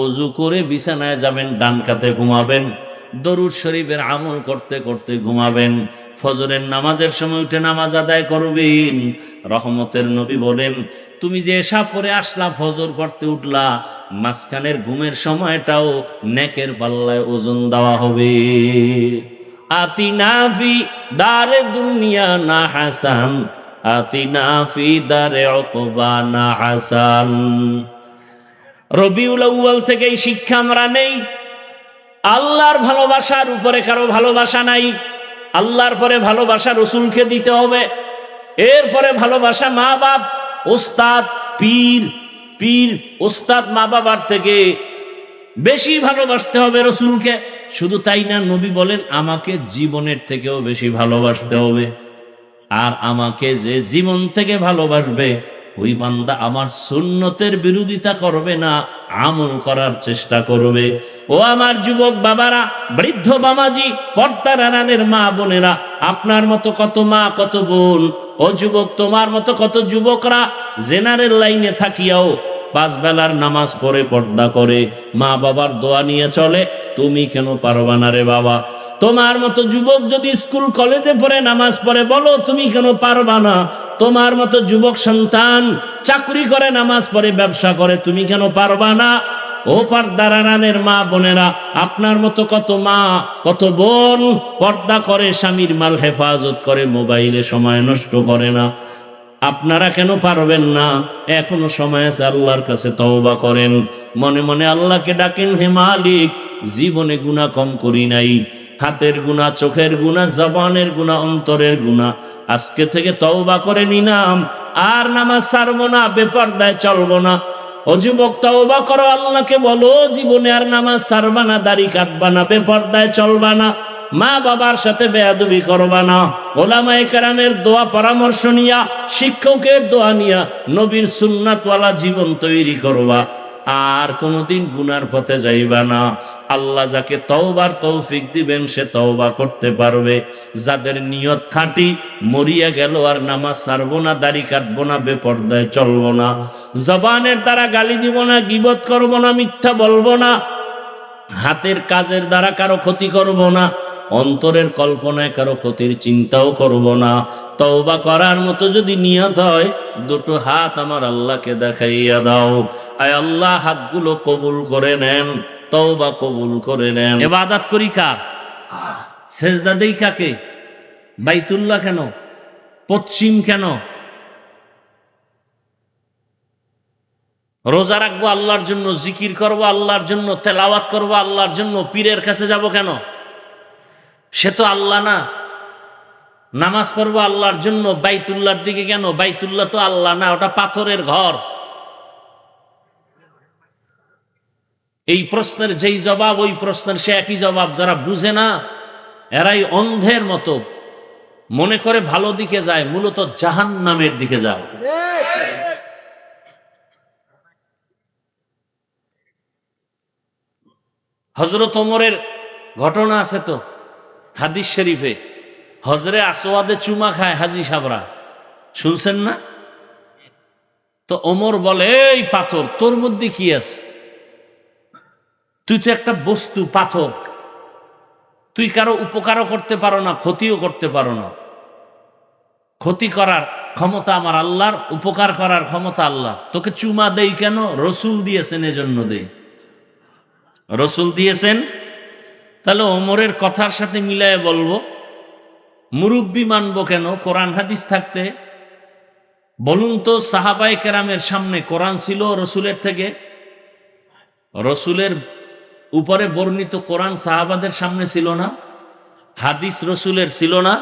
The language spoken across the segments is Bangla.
ওযু করে বিছানায় যাবেন, ডান কাতে ঘুমাবেন, দরুদ শরীফের আমল করতে করতে ঘুমাবেন। ফজরের নামাজের সময় উঠে নামাজ আদায় করবেন। রহমতের নবী বলেন, তুমি যে এশা পড়ে আসলা, ফজর পড়তে উঠলা, মাঝখানের ঘুমের সময়টাও নেকের পাল্লায় ওজন দেওয়া হবে। আতিনা ফি দারে দুনিয়া না হাসান, আতিনা ফি দারে উকবা না হাসান। রবিউল আউয়াল থেকে এই শিক্ষা আমরা নেই, আল্লাহর ভালোবাসার উপরে কারো ভালোবাসা নাই। আল্লাহর পরে ভালোবাসা রসুলকে দিতে হবে, এরপরে ভালোবাসা মা বাপ, ওস্তাদ, পীর। পীর ওস্তাদ মা বাবার থেকে বেশি ভালোবাসতে হবে রসুলকে। শুধু তাই না, নবী বলেন আমাকে জীবনের থেকেও বেশি ভালোবাসতে হবে। আর আমাকে যে জীবন থেকে ভালোবাসবে, ওই বান্দা আমার সুন্নতের বিরোধিতা করবে না, আমল করার চেষ্টা করবে। ও আমার যুবক বাবারা, বৃদ্ধ বামাজি, পর্দার আড়ালের মা বোনেরা, আপনার মতো কত মা কত বোন, ও যুবক তোমার মতো কত যুবকরা জেনারেল লাইনে থাকিয়াও 5 বেলার নামাজ পড়ে পর্দা করে মা বাবার দোয়া নিয়ে চলে। তুমি কেন পারবা না রে বাবা? তোমার মতো যুবক যদি স্কুল কলেজে পড়ে নামাজ পড়ে, বলো তুমি কেন পারবা না? তোমার মতো যুবক সন্তান চাকরি করে, নামাজ পড়ে, ব্যবসা করে, তুমি কেন পারবা না? ও পর্দার আড়ালের মা বোনেরা, আপনার মতো কত মা কত বোন পর্দা করে, স্বামীর মাল হেফাজত করে, মোবাইলে সময় নষ্ট করে না। আপনারা কেন পারবেন না? এখনো সময় আছে, আল্লাহর কাছে তওবা করেন, মনে মনে আল্লাহকে ডাকেন, হে মালিক, জীবনে গুনাহ কম করি নাই, হাতের গুনাহ, চোখের গুনাহ, জবানের গুনাহ, অন্তরের গুনাহ, আজকে থেকে তওবা করে নিলাম, আর নামাজ ছাড়বো না, বেপরদায় চলবো না। ও যুবক, তওবা করো, আল্লাহকে বলো জীবনে আর নামাজ ছাড়বা না, দাড়ি কাটবা না, বেপরদায় চলবা না, মা বাবার সাথে বেয়াদবি করবা না, ওলামায়ে কেরামের দোয়া পরামর্শ নিয়া, শিক্ষকের দোয়া নিয়া নবীর সুন্নাতওয়ালা জীবন তৈরি করবা, আর কোনোদিন গুনার পথে যাইবা না। আল্লাহ যাকে তওবার তৌফিক দিবেন সে তওবা করতে পারবে। যাদের নিয়ত খাঁটি, মরিয়া গেল আর নামাজ ছাড়বো না, দাড়ি কাটবো না, বেপরদায় চলবো না, জবানের দ্বারা গালি দিব না, গীবত করবো না, মিথ্যা বলবো না, হাতের কাজের দ্বারা কারো ক্ষতি করব না, অন্তরের কল্পনায় কারো ক্ষতির চিন্তাও করব না। তওবা করার মতো যদি নিয়ত হয়, দুটো হাত আমার আল্লাহকে দেখাইয়া দাও। আয় আল্লাহ, হাতগুলো কবুল করে নেন, তওবা কবুল করে নেন। ইবাদত করি কার? সেজদা দেই কাকে? বাইতুল্লাহ কেন? পশ্চিম কেন? রোজা রাখবো আল্লাহর জন্য, জিকির করবো আল্লাহর জন্য, তেলাওয়াত করবো আল্লাহর জন্য, পীরের কাছে যাব কেন? সে তো আল্লাহ না। নামাজ পড়বো আল্লাহর জন্য, বাইতুল্লাহর দিকে কেন? বাইতুল্লাহ তো আল্লাহ না, ওটা পাথরের ঘর। এই প্রশ্নের যেই জবাব, ওই প্রশ্নের সে একই জবাব। যারা বুঝে না, এরাই অন্ধের মতো মনে করে ভালো দিকে যায়, মূলত জাহান্নামের দিকে যায়। হযরত ওমরের ঘটনা আছে তো হাদিস শরীফে, হজরে আসওয়াদে চুমা খায় হাজি সাবরা, শুনছেন না? তো ওমর বলে, এই পাথর, তোর মধ্যে কি আছে? তুই তো একটা বস্তু, পাথর, তুই কারো উপকারও করতে পারো না, ক্ষতিও করতে পারো না। ক্ষতি করার ক্ষমতা আমার আল্লাহর, উপকার করার ক্ষমতা আল্লাহ। তোকে চুমা দেই কেন? রসুল দিয়েছেন, এজন্য দেই। রসুল দিয়েছেন। তাহলে ওমরের কথার সাথে মিলায়ে বলবো, মুরব্বি মানবো কেন কোরআন হাদিস থাকতে? বলুন তো, সাহাবায়ে কেরামের সামনে কোরআন ছিল রসুলের থেকে? রসুলের উপরে বর্ণিত কোরআন সাহাবাদের সামনে ছিল না? হাদিস রসুলের ছিল না?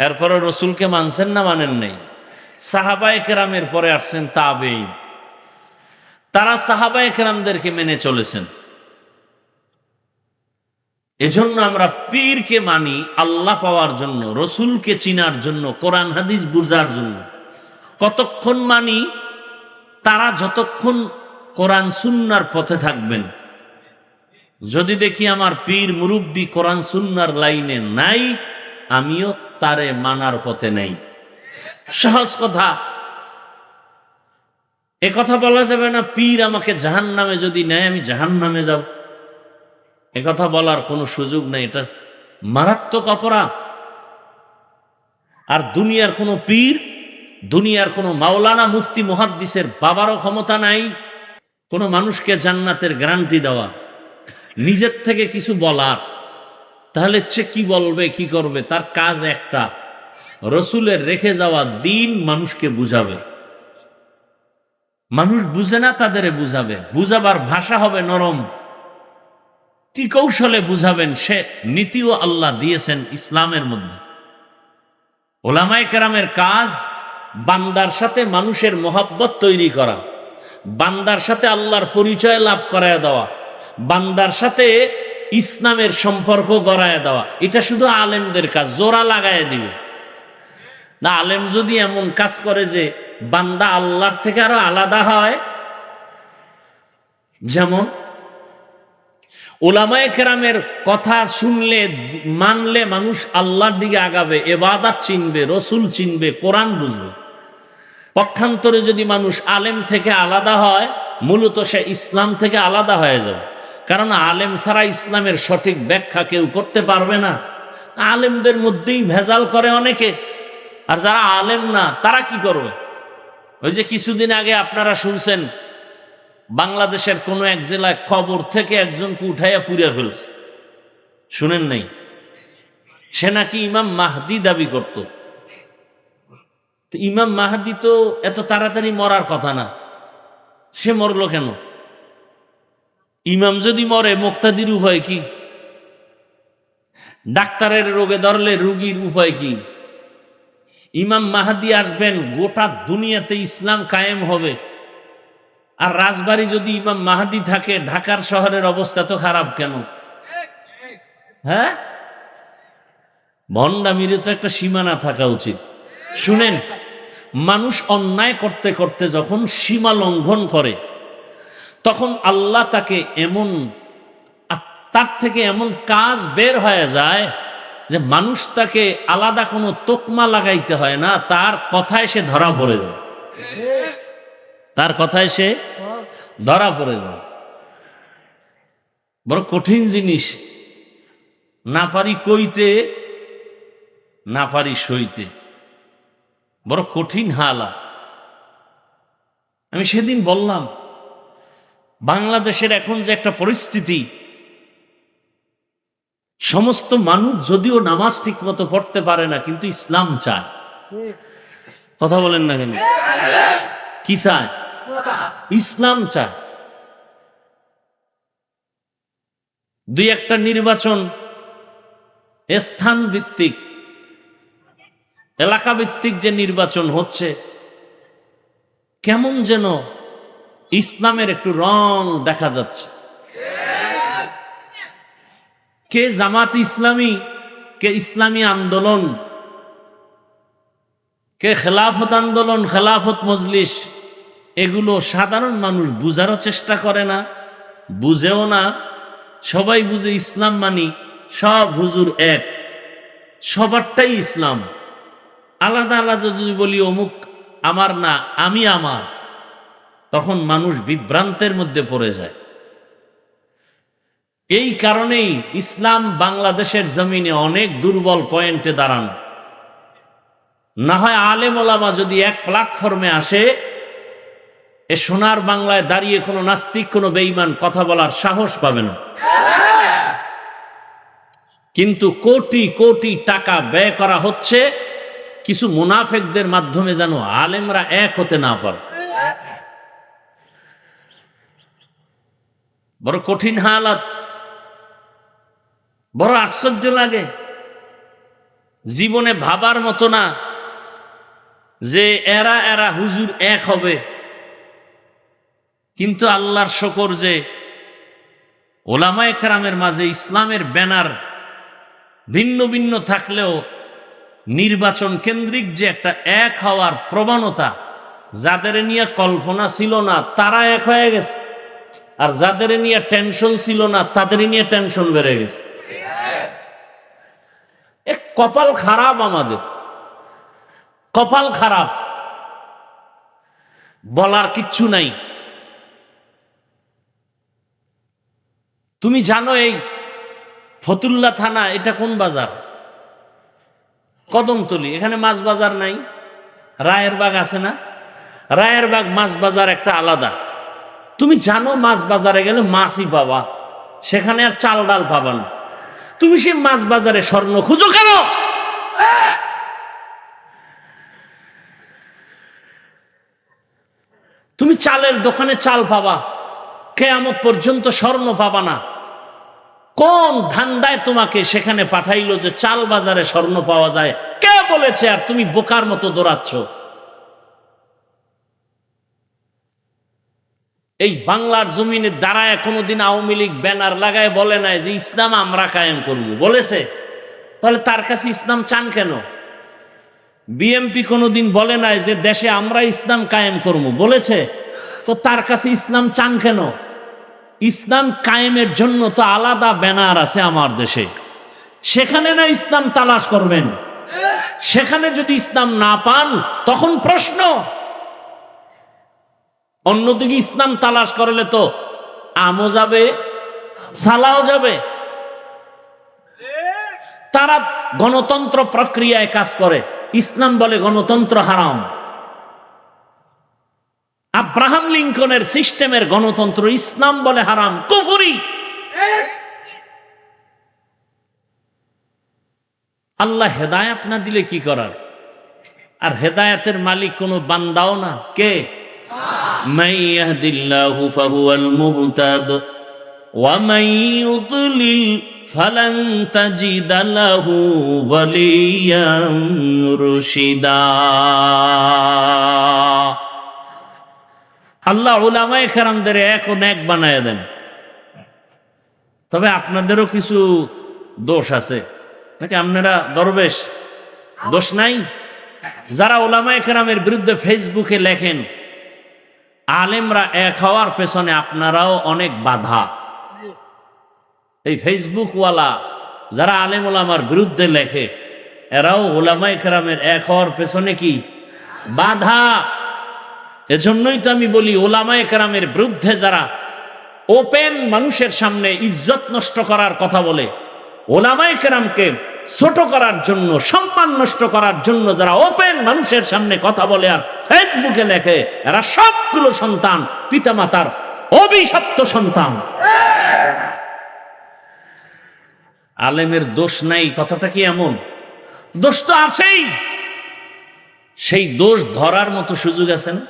এরপরে রসুলকে মানছেন না মানেন নাই? সাহাবায়ে কেরামের পরে আসছেন তাবেঈন, তারা সাহাবায়ে কেরামদেরকে মেনে চলেছেন। এজন্য আমরা পীরকে মানি আল্লাহ পাওয়ার জন্য, রসুলকে চিনার জন্য, কোরআন হাদিস বুঝার জন্য। কতক্ষণ মানি? তারা যতক্ষণ কোরআন সুন্নাহর পথে থাকবেন। যদি দেখি আমার পীর মুরব্বি কোরআন সুন্নাহর লাইনে নাই, আমিও তারে মানার পথে নেই। সহজ কথা। এ কথা বলা যাবে না পীর আমাকে জাহান্নামে যদি নেয় আমি জাহান্নামে যাব, এ কথা বলার কোনো সুযোগ নেই। এটা মারাত্মক অপরাধ। আর দুনিয়ার কোনো পীর, দুনিয়ার কোনো মাওলানা মুফতি মুহাদ্দিসের বাবারও ক্ষমতা নাই কোনো মানুষকে জান্নাতের গ্যারান্টি দেওয়া, নিজের থেকে কিছু বলার। তাহলে সে কি বলবে, কি করবে? তার কাজ একটা, রসুলের রেখে যাওয়া দিন মানুষকে বুঝাবে। মানুষ বুঝে না, তাদের বুঝাবে, বুঝাবার ভাষা হবে নরম, কি কৌশলে বুঝাবেন সে নীতিও আল্লাহ দিয়েছেন ইসলামের মধ্যে। ওলামায়ে কেরামের কাজ বান্দার সাথে মানুষের মহব্বত তৈরি করা, বান্দার সাথে আল্লাহর পরিচয় লাভ করায় দেওয়া, বান্দার সাথে ইসলামের সম্পর্ক গড়ায় দেওয়া। এটা শুধু আলেমদের কাজ, জোড়া লাগায় দিবে না। আলেম যদি এমন কাজ করে যে বান্দা আল্লাহর থেকে আরো আলাদা হয়, যেমন ওলামায়ে কেরামের কথা শুনলে মানলে মানুষ আল্লাহর দিকে আগাবে, ইবাদত চিনবে, রসুল চিনবে, কোরআন বুঝবে। পক্ষান্তরে যদি মানুষ আলেম থেকে আলাদা হয়, মূলত সে ইসলাম থেকে আলাদা হয়ে যাবে। কারণ আলেম ছাড়া ইসলামের সঠিক ব্যাখ্যা কেউ করতে পারবে না। আলেমদের মধ্যেই ভেজাল করে অনেকে, আর যারা আলেম না তারা কি করবে? ওই যে কিছুদিন আগে আপনারা শুনছেন বাংলাদেশের কোন এক জেলায় কবর থেকে একজনকে উঠাইয়া পুড়িয়া ফেলছে, শুনেন নাই? সে নাকি ইমাম মাহদি দাবি করত। ইমাম মাহদি তো এত তাড়াতাড়ি মরার কথা না, সে মরলো কেন? ইমাম যদি মরে মুক্তাদির উপায় কি? ডাক্তারের রোগে ধরলে রুগীর উপায় কি? ইমাম মাহদি আসবেন, গোটা দুনিয়াতে ইসলাম কায়েম হবে। আর রাজবাড়ী যদি ইমাম মাহদি থাকে, ঢাকার শহরের অবস্থা তো খারাপ কেন? হ্যাঁ, ভণ্ডামিরে তো একটা সীমানা থাকা উচিত। শুনেন, মানুষ অন্যায় করতে করতে যখন সীমা লঙ্ঘন করে, তখন আল্লাহ তাকে এমন, তার থেকে এমন কাজ বের হয়ে যায় যে মানুষ তাকে আলাদা কোনো তোকমা লাগাইতে হয় না, তার কথায় সে ধরা পড়ে যায়, তার কথায় সে ধরা পড়ে যায়। বড় কঠিন জিনিস, না পারি কইতে, না পারি সইতে, বড় কঠিন হালা। আমি সেদিন বললাম বাংলাদেশের এখন যে একটা পরিস্থিতি, সমস্ত মানুষ যদিও নামাজ ঠিক মতো পড়তে পারে না, কিন্তু ইসলাম চায়। কথা বলেন না কেন? কি চায়? ইসলাম চায়। দুই একটা নির্বাচন স্থান ভিত্তিক, এলাকা ভিত্তিক যে নির্বাচন হচ্ছে, কেমন যেন ইসলামের একটু রং দেখা যাচ্ছে। কে জামাত ইসলামী, কে ইসলামী আন্দোলন, কে খেলাফত আন্দোলন, খেলাফত মজলিস, এগুলো সাধারণ মানুষ বুঝারও চেষ্টা করে না, বুঝেও না। সবাই বুঝে ইসলাম মানি, সব হুজুর এক, সবারটাই ইসলাম। আলাদা আলাদা যদি বলি অমুক আমার না, আমি আমার, তখন মানুষ বিভ্রান্তের মধ্যে পড়ে যায়। এই কারণেই ইসলাম বাংলাদেশের জমিনে অনেক দুর্বল পয়েন্টে দাঁড়ান। না হয় আলেম ওলামা যদি এক প্ল্যাটফর্মে আসে, এ সোনার বাংলায় দাঁড়িয়ে কোনো নাস্তিক, কোনো বেঈমান কথা বলার সাহস পাবে না। কিন্তু কোটি কোটি টাকা ব্যয় করা হচ্ছে কিছু মুনাফেকদের মাধ্যমে, যেন আলেমরা এক হতে না পারে। বড় কঠিন হালাত, বড় আশ্চর্য লাগে। জীবনে ভাবার মতো না যে এরা এরা হুজুর এক হবে। কিন্তু আল্লাহর শকর যে ওলামায়ে কেরামের মাঝে ইসলামের ব্যানার ভিন্ন ভিন্ন থাকলেও নির্বাচন কেন্দ্রিক যে একটা এক হওয়ার প্রবণতা, যাদের নিয়ে কল্পনা ছিল না তারা এক হয়ে গেছে, আর যাদের নিয়ে টেনশন ছিল না তাদের নিয়ে টেনশন বেড়ে গেছে। এক কপাল খারাপ, আমাদের কপাল খারাপ। বলার কিচ্ছু নাই। তুমি জানো এই ফতুল্লা থানা এটা কোন বাজার? কদমতলি। এখানে মাছ বাজার নাই? রায়ের বাগ আছে না? রায়ের বাগ মাছ বাজার একটা আলাদা। তুমি জানো মাছ বাজারে গেলে মাছই পাবা, সেখানে আর চাল ডাল পাবা না। তুমি সেই মাছ বাজারে স্বর্ণ খুঁজো কেন? তুমি চালের দোকানে চাল পাবা, কিয়ামত পর্যন্ত স্বর্ণ পাবা না। কোন ধান্দায় তোমাকে সেখানে পাঠাইলো যে চাল বাজারে স্বর্ণ পাওয়া যায়? কে বলেছে? আর তুমি বোকার মতো দৌড়াচ্ছ। এই বাংলার জমিনে দাঁড়ায় কোনোদিন আওয়ামী লীগ ব্যানার লাগায় বলে নাই যে ইসলাম আমরা কায়েম করব? বলেছে? তাহলে তার কাছে ইসলাম চান কেন? বিএমপি কোনোদিন বলে নাই যে দেশে আমরা ইসলাম কায়েম করব? বলেছে? তো তার কাছে ইসলাম চান কেন? ইসলাম কায়েমের জন্য তো আলাদা ব্যানার আছে আমার দেশে, সেখানে না ইসলাম তালাশ করবেন। সেখানে যদি ইসলাম না পান তখন প্রশ্ন। অন্যদিকে ইসলাম তালাশ করলে তো আমও যাবে, সালাও যাবে। তারা গণতন্ত্র প্রক্রিয়ায় কাজ করে, ইসলাম বলে গণতন্ত্র হারাম। আব্রাহাম লিঙ্কনের সিস্টেমের গণতন্ত্র, ইসলাম বলে হারাম, কুফরি। আল্লাহ হেদায়েত না দিলে কি করার? আর হেদায়েতের মালিক কোনো বান্দাও না। কে? মান ইয়াহদিল্লাহু ফাহুয়াল মুহতাদ ওয়া মান ইউদ্লিল ফালান তাজিদা লাহু ওয়ালিয়াম মুরশিদা। আল্লাহ উলামায়ে কেরামদের এক ও নেক বানায় দেন। তবে আপনাদেরও কিছু দোষ আছে নাকি? আপনারা দরবেশ, দোষ নাই? যারা উলামায়ে কেরামের বিরুদ্ধে ফেসবুকে লেখেন, আলেমরা এক হওয়ার পেছনে আপনারাও অনেক বাধা। এই ফেসবুক ওয়ালা যারা আলেম ওলামার বিরুদ্ধে লেখে, এরাও উলামায়ে কেরামের এক হওয়ার পেছনে কি বাধা। এজন্যই তো আমি বলি, উলামায়ে কেরামের বিরুদ্ধে যারা ওপেন মানুষের সামনে ইজ্জত নষ্ট করার কথা বলে, উলামায়ে কেরামকে ছোট করার জন্য, সম্মান নষ্ট করার জন্য যারা ওপেন মানুষের সামনে কথা বলে আর ফেসবুকে লেখে, এরা সবগুলো সন্তান পিতামাতার অভিশপ্ত সন্তান। আলেমের দোষ নাই কথাটা কি এমন? দোষ তো আছেই। সেই দোষ ধরার মতো সুযোগ আছে না?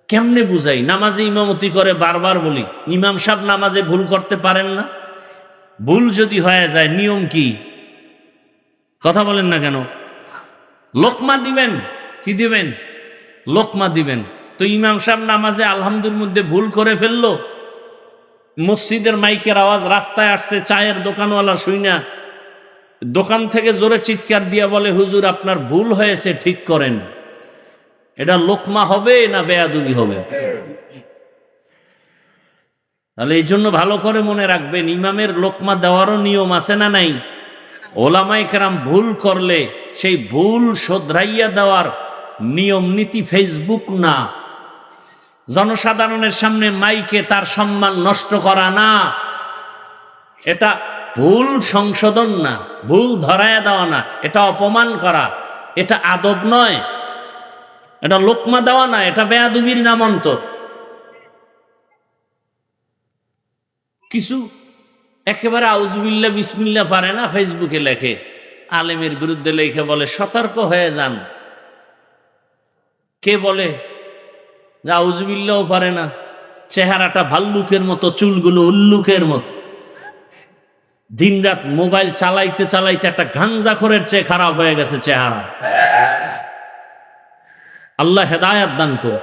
কেমনে বুঝাই? নামাজে ইমামতি করে বারবার বলি, ইমাম সাহেব নামাজে ভুল করতে পারেন না? ভুল যদি হয়ে যায় নিয়ম কি? কথা বলেন না কেন? লোকমা দিবেন। কি দিবেন? লোকমা দিবেন। তো ইমাম সাহেব নামাজে আলহামদুর মধ্যে ভুল করে ফেললো, মসজিদের মাইকের আওয়াজ রাস্তায় আসছে, চায়ের দোকানওয়ালা শুইনা দোকান থেকে জোরে চিৎকার দিয়া বলে, হুজুর আপনার ভুল হয়েছে, ঠিক করেন। এটা লোকমা হবে না বেয়াদবি হবে? তাহলে এই জন্য ভালো করে মনে রাখবেন, ইমামের লোকমা দেওয়ারও নিয়ম আছে না নাই? ওলামায়ে কেরাম ভুল করলে সেই ভুল শোধরাইয়া দেওয়ার নিয়ম নীতি ফেসবুক না, জনসাধারণের সামনে মাইকে তার সম্মান নষ্ট করা না। এটা ভুল সংশোধন না, ভুল ধরায়া দেওয়া না, এটা অপমান করা, এটা আদব নয়, এটা লোকমা দেওয়া না, এটা বেয়াদবির নামান্তর। কিছু একেবারে আউজুবিল্লাহ বিসমিল্লাহ পারে না, ফেসবুকে লেখে, আলেমের বিরুদ্ধে লেখে বলে সতর্ক হয়ে যান। কে বলে যে আউজুবিল্লাহও পারে না? চেহারাটা ভাল্লুকের মতো, চুলগুলো উল্লুকের মতো, দিনরাত মোবাইল চালাইতে চালাইতে একটা গাঞ্জাখোরের চেয়ে খারাপ হয়ে গেছে চেহারা। আল্লাহ হেদায়াত দান করো।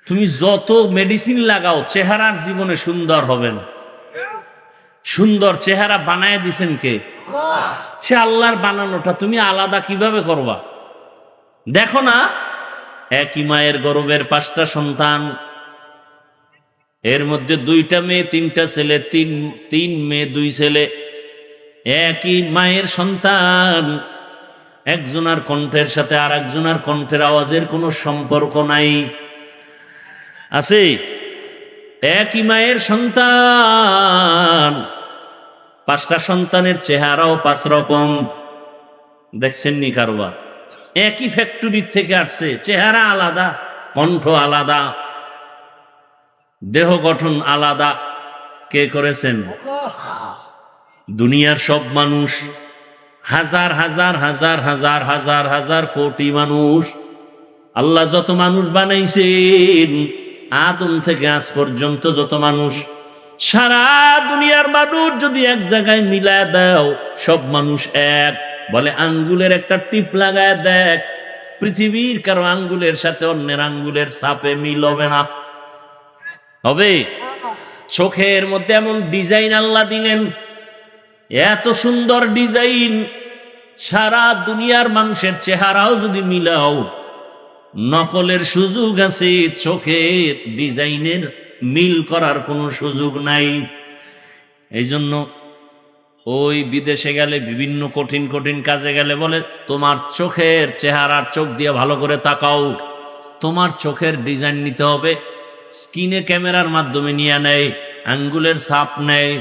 তুমি যত মেডিসিন লাগাও চেহারার জীবনে সুন্দর হবে না। সুন্দর চেহারা বানায় দিছেন কে? সে আল্লাহর বানানোটা তুমি আলাদা কিভাবে করবা? দেখো না, একই মায়ের গর্ভের 5টা সন্তান, এর মধ্যে 2টা মেয়ে 3টা ছেলে, 3 মেয়ে 2 ছেলে, একই মায়ের সন্তান। একজনের কণ্ঠের সাথে আর একজনের কণ্ঠের আওয়াজের কোনো সম্পর্ক নাই। আছে? একই মায়ের সন্তান, 5টা সন্তানের চেহারাও 5 রকম। দেখছেন নি কারবার? একই ফ্যাক্টরির থেকে আসছে, চেহারা আলাদা, কণ্ঠ আলাদা, দেহ গঠন আলাদা। কে করেছেন? দুনিয়ার সব মানুষ, হাজার হাজার হাজার হাজার হাজার হাজার কোটি মানুষ, আল্লাহ যত মানুষ বানাইছেন আদম থেকে আজ পর্যন্ত যত মানুষ, সারা দুনিয়ার মানুষ যদি এক জায়গায় মিলায় দাও, সব মানুষ এক। বলে আঙ্গুলের একটা টিপ লাগায় দেখ, পৃথিবীর কারো আঙ্গুলের সাথে অন্যের আঙ্গুলের ছাপে মিল হবে না। হবে? চোখের মধ্যে এমন ডিজাইন আল্লাহ দিলেন, এত সুন্দর ডিজাইন, সারা দুনিয়ার মানুষের চেহারাও যদি মিলাও, নকলের সুযোগ আছে, চোখের ডিজাইনের মিল করার কোনো সুযোগ নাই। এই জন্য ওই বিদেশে গেলে, বিভিন্ন কঠিন কঠিন কাজে গেলে বলে তোমার চোখের চেহারার চোখ দিয়ে ভালো করে তাকাও, তোমার চোখের ডিজাইন নিতে হবে। স্ক্রিনে ক্যামেরার মাধ্যমে নিয়ে নেয়, আঙ্গুলের ছাপ নেয়।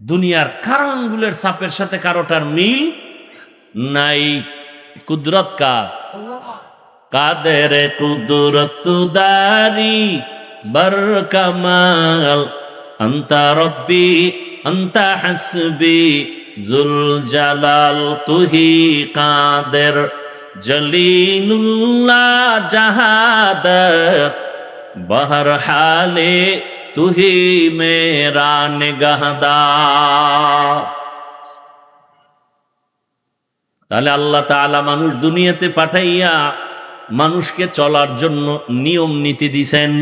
দুনিয়ার কারো আঙ্গুলের ছাপের সাথে কারোটার মিল নাই। কুদরত কার? কাদের কুদরত দারি বার কামাল, আন্তা রব্বি আন্তা হাসবি জুল জালাল, তুহি কাদের জলিলুল্লাহ জাহাদত, বহর হালে তুহি মেরা নিগাহদার। তাহলে আল্লাহ তাআলা মানুষ দুনিয়াতে পাঠাইয়া মানুষকে চলার জন্য নিয়ম নীতি দিছেন,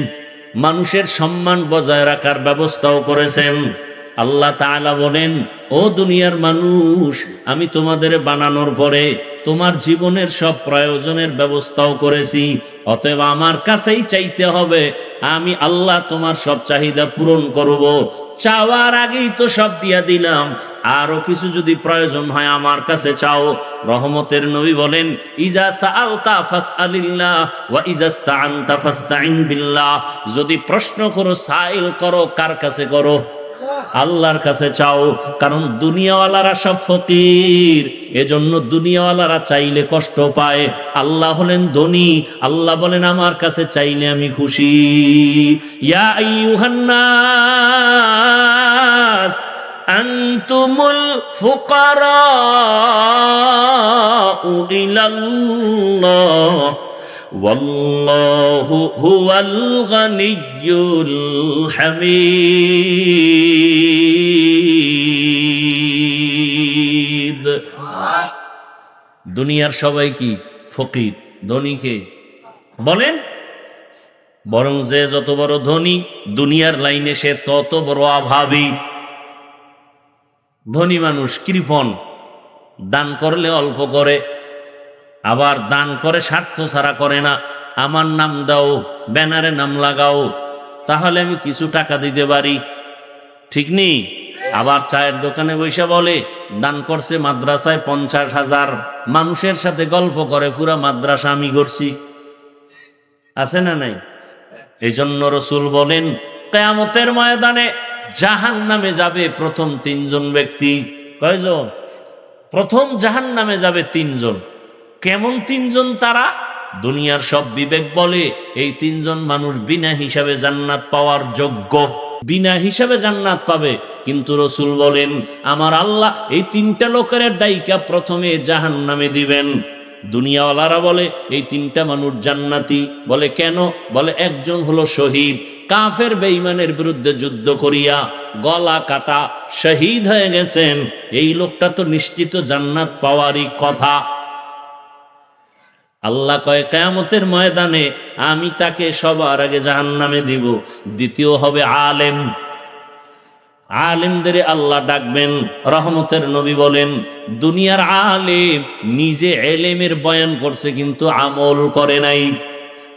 মানুষের সম্মান বজায় রাখার ব্যবস্থাও করেছেন। আল্লাহ তাআলা বলেন, ও দুনিয়ার মানুষ, আমি তোমাদের বানানোর পরে তোমার জীবনের সব প্রয়োজনের ব্যবস্থাও করেছি, অতএব আমার কাছেই চাইতে হবে। আমি আল্লাহ তোমার সব চাহিদা পূরণ করব। চাওয়ার আগেই তো সব দিয়া দিলাম, আরো কিছু যদি প্রয়োজন হয় আমার কাছে চাও। রহমতের নবী বলেন, ইজা সাআলতা ফাসআলিল্লাহ ওয়া ইজা ইসতাআনতা ফাসতাইন বিল্লাহ। যদি প্রশ্ন করো, সাইল করো, কার কাছে করো? আল্লাহর কাছে চাও। কারণ দুনিয়াওয়ালারা সব ফকির, এজন্য দুনিয়াওয়ালারা চাইলে কষ্ট পায়। আল্লাহ হলেন ধনী, আল্লাহ বলেন আমার কাছে চাইলে আমি খুশি। ইয়া আইয়ুহান নাস আনতুমুল ফুকারাউ ইলাল্লাহ ওয়াল্লাহু হুয়াল গানিয়্যুল হামিদ। দুনিয়ার সবাই কি ফকির? ধনীকে বলেন? বরং যে যত বড় ধনী দুনিয়ার লাইনে সে তত বড় অভাবী। ধনী মানুষ কৃপণ, দান করলে অল্প করে, আবার দান করে স্বার্থ ছাড়া করে না। আমার নাম দাও, ব্যানারে নাম লাগাও, তাহলে আমি কিছু টাকা দিতে পারি, ঠিক নেই? আবার চায়ের দোকানে বৈশা বলে দান করছে মাদ্রাসায় 50,000, মানুষের সাথে গল্প করে পুরা মাদ্রাসা আমি করছি। আছে না নাই? এই জন্য রাসূল বলেন, কিয়ামতের ময়দানে জাহান্নামে যাবে প্রথম 3 জন ব্যক্তি। কয়জন? প্রথম জাহান্নামে যাবে 3 জন। কেমন 3 জন তারা? দুনিয়ার সব বিবেক বলে এই 3 জন মানুষ বিনা হিসাবে জান্নাত পাওয়ার যোগ্য, বিনা হিসাবে জান্নাত পাবে। কিন্তু রাসূল বলেন, আমার আল্লাহ এই 3টা লোকের ডাইকা প্রথমে জাহান্নামে দিবেন। দুনিয়াওয়ালারা বলে এই 3টা মানুষ জান্নাতি। বলে কেন? বলে একজন হলো শহীদ, কাফের বেঈমানের বিরুদ্ধে যুদ্ধ করিয়া গলা কাটা শহীদ হয়ে গেছেন, এই লোকটা তো নিশ্চিত জান্নাত পাওয়ারই কথা। আল্লাহ কয় কিয়ামতের ময়দানে আমি তাকে সবার আগে জাহান্নামে দিব। দ্বিতীয় হবে আলেম, আলেমদের আল্লাহ ডাকবেন। রহমতের নবী বলেন, দুনিয়ার আলেম নিজে এলেমের বয়ান করছে কিন্তু আমল করে নাই।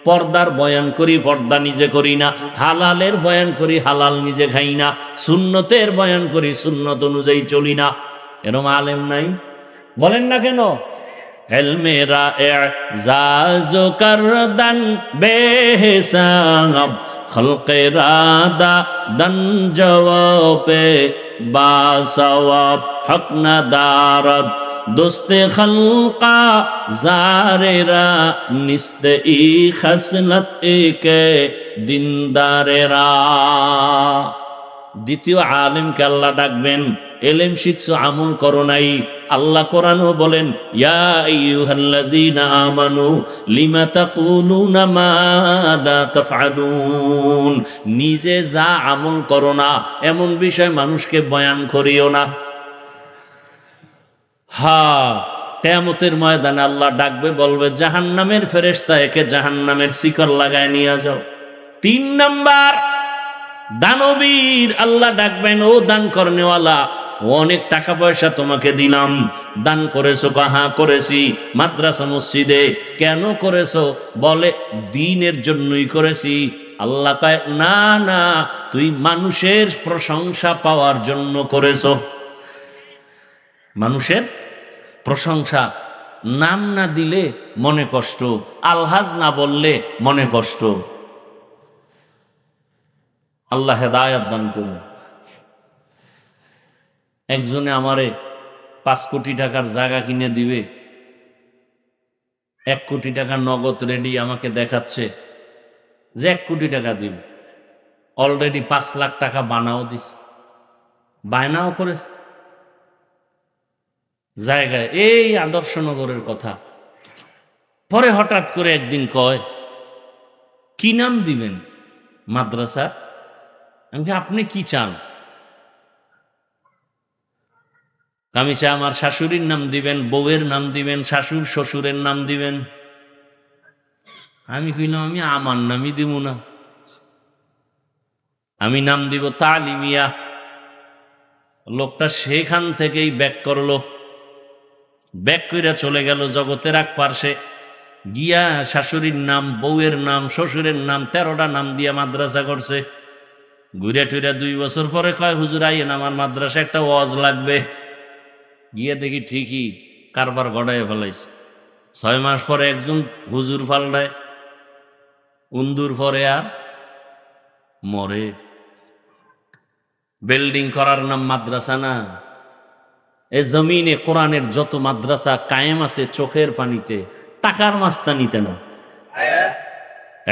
পর্দার বয়ান করি, পর্দা নিজে করি না। হালালের বয়ান করি, হালাল নিজে খাই না। সুন্নতের বয়ান করি, সুন্নত অনুযায়ী চলি না। এরকম আলেম নাই? বলেন না কেন? এলমেরা এজাজো করদান বেহিসাব খলকেরা দান জওয়াবে বাসওয়াব হক না দারদ দোস্তে খলকা জারেরা নিস্তে ই খসলত একে দিনদারেরা। দ্বিতীয় আলেমকে আল্লাহ ডাকবেন, এলেম শিখছো আমল করো নাই। আল্লাহ কোরআনও বলেন, ইয়া আইয়ুহাল্লাযীনা আমানু লিমা তাকুলুনা মা লা তাফআলুন। নিজে যা আমল করো না এমন বিষয় মানুষকে বয়ান করিও না। কিয়ামতের ময়দানে আল্লাহ ডাকবে, বলবে জাহান্নামের ফেরেশতা একে জাহান্নামের শিকল লাগায় নিয়ে যাও। 3 নাম্বার দানবীর আল্লাহ ডাকবেন, ও দান করনেওয়ালা, অনেক টাকা পয়সা তোমাকে দিলাম, দান করেছো? হ্যাঁ করেছি। মাদ্রাসা মসজিদে কেন করেছো? বলে দ্বীনের জন্যই করেছি। আল্লাহ কয় না না, তুই মানুষের প্রশংসা পাওয়ার জন্য করেছো। মানুষের প্রশংসা, নাম না দিলে মনে কষ্ট, আলহাজ না বললে মনে কষ্ট। আল্লাহ হেদায়েত দান করুন। একজনে আমারে 5 কোটি টাকার জায়গা কিনে দিবে, 1 কোটি টাকা নগদ রেডি আমাকে দেখাচ্ছে যে 1 কোটি টাকা দিব। অলরেডি 5 লাখ টাকা বানাও দিস, বায়নাও করেছে জায়গায়, এই আদর্শনগরের কথা। পরে হঠাৎ করে একদিন কয়, কি নাম দিবেন মাদ্রাসা? আমি আপনি কি চান? আমি চাই আমার শাশুড়ির নাম দিবেন, বউয়ের নাম দিবেন, শাশুড় শ্বশুরের নাম দিবেন। আমি কইলাম আমি আমার নামই দিব না, আমি নাম দিব তালিমিয়া। লোকটা সেখান থেকেই ব্যাক করলো, ব্যাক কইরা চলে গেল জগতের এক পার্শ্বে গিয়া শাশুড়ির নাম, বউয়ের নাম, শ্বশুরের নাম 13টা নাম দিয়া মাদ্রাসা করছে। ঘুরে টুরে 2 বছর পরে কয়, হুজুর আইয়েন আমার মাদ্রাসা একটা ওয়াজ লাগবে। গিয়ে দেখি ঠিকই কারবার গড়ায় ফেলাইছে। 6 মাস পরে একজন হুজুর পাল্টায়, উন্দুর পরে আর মরে। বিল্ডিং করার নাম মাদ্রাসা না। এ জমিনে কোরআনের যত মাদ্রাসা কায়েম আছে চোখের পানিতে, টাকার মাস্তানিতে না।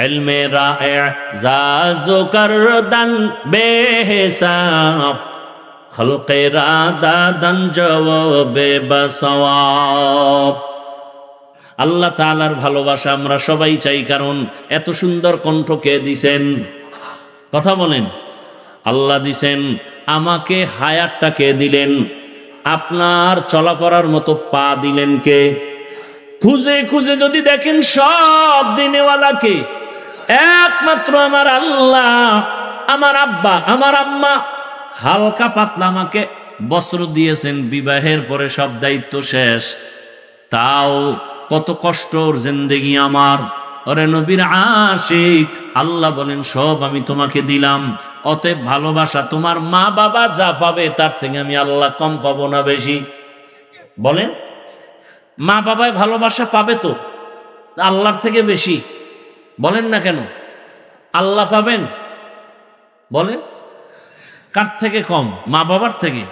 ইলমে ইজাজো করদান বেহিসাব খলকেরা দান জওয়াবে বাসওয়াব। আল্লাহ তাআলার ভালোবাসা আমরা সবাই চাই, কারণ এত সুন্দর কণ্ঠ কে দিছেন? কথা বলেন। আল্লাহ দিছেন। আমাকে হায়াতটা কে দিলেন? আপনার চলাফেরার মতো পা দিলেন কে? খুঁজে খুঁজে যদি দেখেন সব দিনেওয়ালাকে, একমাত্র আমার আল্লাহ। আমার আব্বা, আমার আম্মা হালকা পাতলা আমাকে বস্ত্র দিয়েছেন, বিবাহের পরে সব দায়িত্ব শেষ, তাও কত কষ্টর জিন্দেগি আমার। ওরে নবীর আশিক, আল্লাহ বলেন সব আমি তোমাকে দিলাম। অতএব ভালোবাসা তোমার মা বাবা যা পাবে তার থেকে আমি আল্লাহ কম পাবো না বেশি? বলেন, মা বাবায় ভালোবাসা পাবে তো আল্লাহর থেকে বেশি? বলেন না কেন? আল্লাহ পাবেন? বলেন, কার থেকে কম? মা বাবার থেকে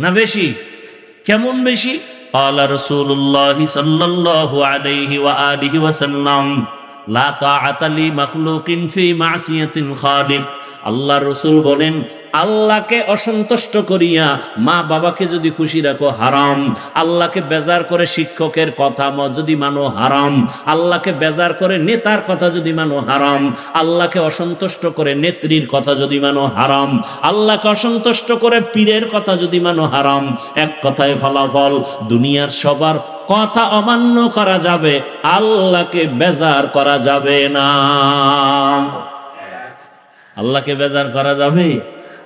না বেশি? কেমন বেশি? ক্বালা রাসূলুল্লাহ সাল্লাল্লাহু আলাইহি ওয়া আলিহি ওয়াসাল্লাম, লা তাআতা লি মাখলুকিন ফি মাসিয়াতিল খালিক। আল্লাহ রসুল বলেন, আল্লাহকে অসন্তুষ্ট করিয়া মা বাবাকে যদি খুশি রাখো হারাম। আল্লাহকে বেজার করে শিক্ষকের কথা যদি মানো হারাম। আল্লাহকে বেজার করে নেতার কথা যদি মানো হারাম। আল্লাহকে অসন্তুষ্ট করে নেত্রীর কথা যদি মানো হারাম। আল্লাহকে অসন্তুষ্ট করে পীরের কথা যদি মানো হারাম। এক কথায় ফলাফল, দুনিয়ার সবার কথা অমান্য করা যাবে, আল্লাহকে বেজার করা যাবে না। আল্লাহকে বেজার করা যাবে?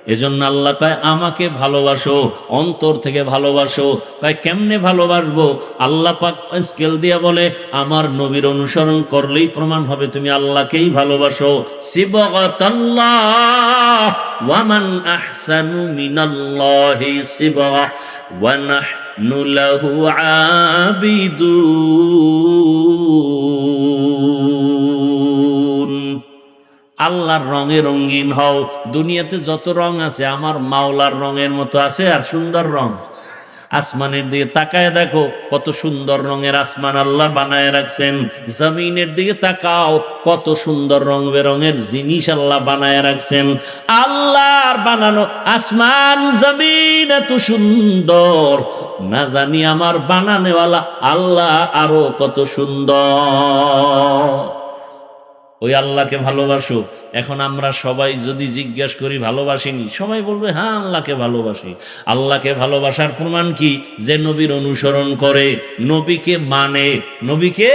এজন্য আল্লাহ কয় আমাকে ভালোবাসো, অন্তর থেকে ভালোবাসো। কয় কেমনে ভালোবাসবো? আল্লাহ পাক স্কেল দিয়ে বলে আমার নবীর অনুসরণ করলেই প্রমাণ হবে তুমি আল্লাহকেই ভালোবাসো। সিবগাতাল্লাহ ওয়া মান আহসানু মিনাল্লাহি সিবগা ওয়া নাহনু লাহু আবিদুন। আল্লাহর রঙে রঙিন হও। দুনিয়াতে যত রং আছে আমার মাওলার রঙের মতো আছে আর সুন্দর রং। আসমানের দিকে তাকায় দেখো কত সুন্দর রঙের আসমান আল্লাহ বানায় রাখছেন। জমিনের দিকে তাকাও কত সুন্দর রং বেরঙের জিনিস আল্লাহ বানায় রাখছেন। আল্লাহর বানানো আসমান জমিন এত সুন্দর, না জানি আমার বানানেওয়ালা আল্লাহ আরো কত সুন্দর। ওই আল্লাহকে ভালোবাসো। এখন আমরা সবাই যদি জিজ্ঞেস করি ভালোবাসিনি, সবাই বলবে হ্যাঁ আল্লাহকে ভালোবাসি। আল্লাহকে ভালোবাসার প্রমাণ কি? যে নবীর অনুসরণ করে, নবীকে মানে, নবীকে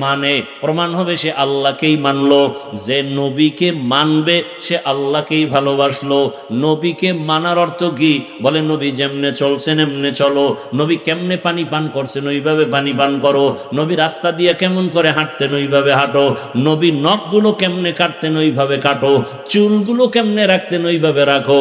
মানে প্রমাণ হবে সে আল্লাহকেই মানলো। যে নবীকে মানবে সে আল্লাহকেই ভালোবাসলো। নবীকে মানার অর্থ কি? বলে নবী যেমনে চলছেন এমনে চলো। নবী কেমনে পানি পান করছেন ওইভাবে পানি পান করো। নবী রাস্তা দিয়ে কেমন করে হাঁটতেন ওইভাবে হাঁটো। নবী নখগুলো কেমনে কাটতেন ওইভাবে কাটো। চুলগুলো কেমনে রাখতেন ওইভাবে রাখো।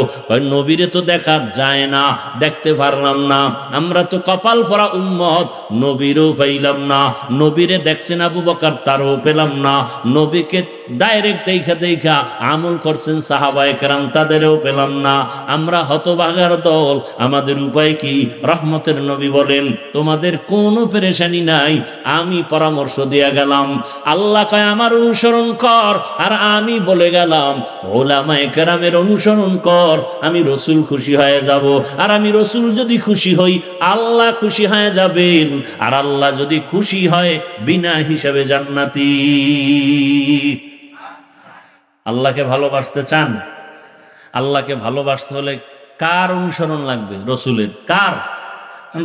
নবীরে তো দেখা যায় না, দেখতে পারলাম না, আমরা তো কপাল পরা উম্মত, নবীরও পাইলাম না। নবীরে দেখছেন আবু বকর, তারও পেলাম না। নবীকে ডাইরেক্ট দেখা আমল করছেন সাহাবায়ে কেরাম, তাদেরও পেলাম না। আমরা হতভাগার দল, আমাদের উপায় কি? রহমতের নবী বলেন তোমাদের কোনো পেরেশানি নাই, আমি পরামর্শ দিয়ে গেলাম। আল্লাহ কয় আমার অনুসরণ কর, আর আমি বলে গেলাম ওলামায়ে কেরামের অনুসরণ কর, আমি রসুল খুশি হয়ে যাব। আর আমি রসুল যদি খুশি হই আল্লাহ খুশি হয়ে যাবেন, আর আল্লাহ যদি খুশি হয় বিনা হিসাবে জান্নাতি। আল্লাহকে ভালোবাসতে চান? আল্লাহকে ভালোবাসতে হলে কার অনুসরণ লাগবে? রসুলের। কার?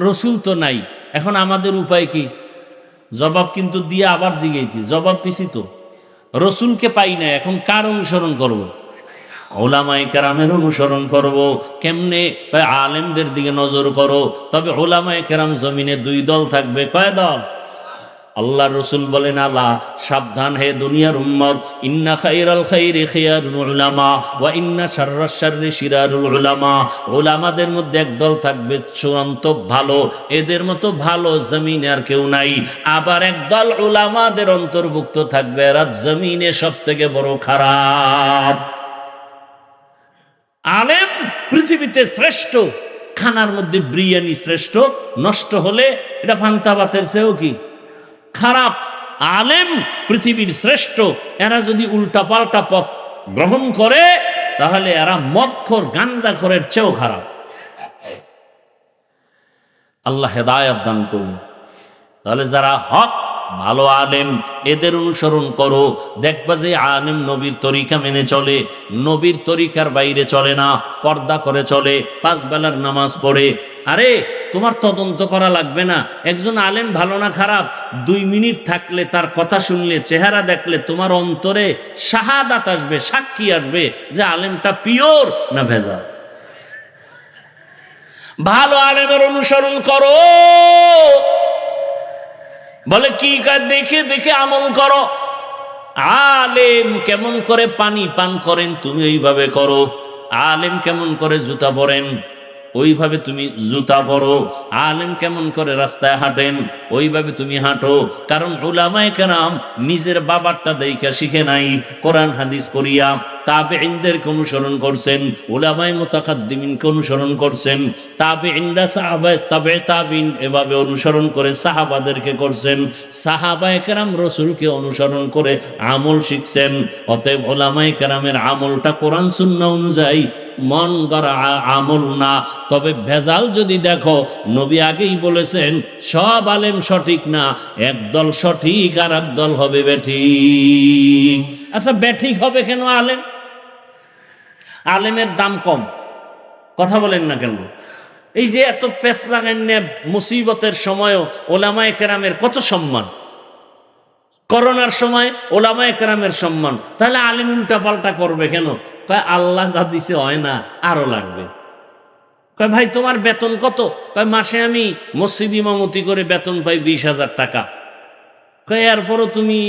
রসুল তো নাই। এখন আমাদের উপায় কি? জবাব কিন্তু দিয়ে আবার জিগাইছি, জবাব দিছি তো। রসুলকে পাই না, এখন কার অনুসরণ করব? ওলামায়ে কেরামের অনুসরণ করব। কেমনে? আলেমদের দিকে নজর করো। তবে ওলামায়ে কেরাম জমিনে দুই দল থাকবে। কয় দল? আল্লাহ রসুল বলেন আল্লাহ সাবধান হে দুনিয়ার উম্মত, ইন্না খাইরাল খাইরি খিয়ারুল উলামা ওয়া ইন্না শাররাশ শাররি শিরারুল উলামা। উলামাদের মধ্যে একদল থাকবে চূড়ান্ত ভালো, এদের মতো ভালো জমিনে আর কেউ নাই। আবার একদল উলামাদের অন্তর্ভুক্ত থাকবে এরা জমিনে সবথেকে বড় খারাপ। আলেম পৃথিবীতে শ্রেষ্ঠ, খানার মধ্যে বিরিয়ানি শ্রেষ্ঠ, নষ্ট হলে এটা ফান্তা ভাতের চেয়েও কি খারাপ। আলেম পৃথিবীর শ্রেষ্ঠ, এরা যদি উল্টা পাল্টা পথ গ্রহণ করে তাহলে এরা মদখোর গাঞ্জাখোরের চেয়েও খারাপ। আল্লাহ হেদায়েত দান করুন। তাহলে যারা হক ভালো আলেম এদের অনুসরণ করো, দেখবা যে আলেম নবীর তরিকা মেনে চলে, নবীর তরিকার বাইরে চলে না, পর্দা করে চলে, 5 বেলার নামাজ পড়ে। আরে তোমার তদন্ত করা লাগবে না একজন আলেম ভালো না খারাপ। 2 মিনিট থাকলে, তার কথা শুনলে, চেহারা দেখলে তোমার অন্তরে শাহাদাত আসবে, সাক্ষী আসবে যে আলেমটা পিওর না ভেজাল। ভালো আলেমের অনুসরণ করো। বলে কি কাজ? দেখে দেখে আমল করো। আলেম কেমন করে পানি পান করেন তুমি ওইভাবে করো। আলেম কেমন করে জুতা পরেন ওইভাবে তুমি জুতা পরো। আলেম কেমন করে রাস্তায় হাঁটেন ওইভাবে তুমি হাঁটো। কারণ উলামায়ে কেরাম নিজের বাবারটা দেইখা শিখে নাই, কোরআন হাদিস পড়িয়া তাবেঈনদেরকে অনুসরণ করছেন, উলামায়ে মুতাকাদ্দিমিনকে অনুসরণ করছেন। তাবেঈনরা সাহাবায়ে তাবেঈন এভাবে অনুসরণ করে সাহাবাদেরকে করছেন। সাহাবায়ে কেরাম রাসূলকে অনুসরণ করে আমল শিখছেন। অতএব উলামায়ে কেরামের আমলটা কোরআন সুন্নাহ অনুযায়ী মন গড়া আমল না। তবে ভেজাল যদি দেখো, নবী আগেই বলেছেন সব আলেম সঠিক না, একদল সঠিক আর একদল হবে বেঠিক। আচ্ছা বেঠিক হবে কেন? আলেমের দাম কম, কথা বলেন না কেন? এই যে এত পেছ লাগান মুসিবতের সময়ও ওলামায়ে কেরামের কত সম্মান। করোনার সময় ওলামায়ে কেরামের সম্মান, তাহলে আলিম উল্টা পাল্টা করবে কেন? কয় আল্লাহ যা দিছে হয় না, আরো লাগবে। কয় ভাই তোমার বেতন কত? কয় মাসে আমি মসজিদ ইমামতি করে বেতন পাই 20,000 টাকা। কয় এরপরও তুমি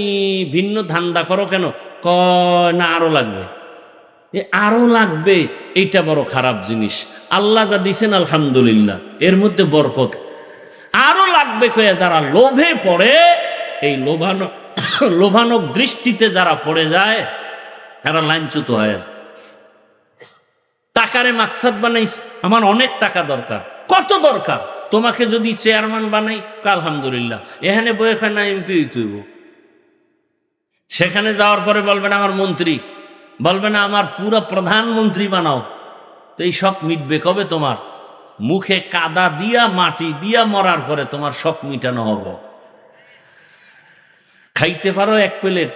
ভিন্ন ধান্দা করো কেন? কয় না আরো লাগবে। আরো লাগবে, এইটা বড় খারাপ জিনিস। আল্লাহ যা দিছেন আলহামদুলিল্লাহ, এর মধ্যে বরকত। আরো লাগবে কয়ে যারা লোভে পড়ে, এই লোভানক দৃষ্টিতে যারা পড়ে যায়, তারা লাইনচ্যুত হয়ে যায়। টাকারে মাকসাদ বানাইস, আমার অনেক টাকা দরকার। কত দরকার? তোমাকে যদি চেয়ারম্যান বানাই, আলহামদুলিল্লাহ, এখানে বই এখানে এমপি হইতেইব। সেখানে যাওয়ার পরে বলবে না আমার মন্ত্রী, বলবে না আমার পুরো প্রধানমন্ত্রী বানাও। তো এই শখ মিটবে কবে? তোমার মুখে কাদা দিয়া মাটি দিয়া মরার পরে তোমার শখ মিটানো হবে। খাইতে পারো 1 প্লেট,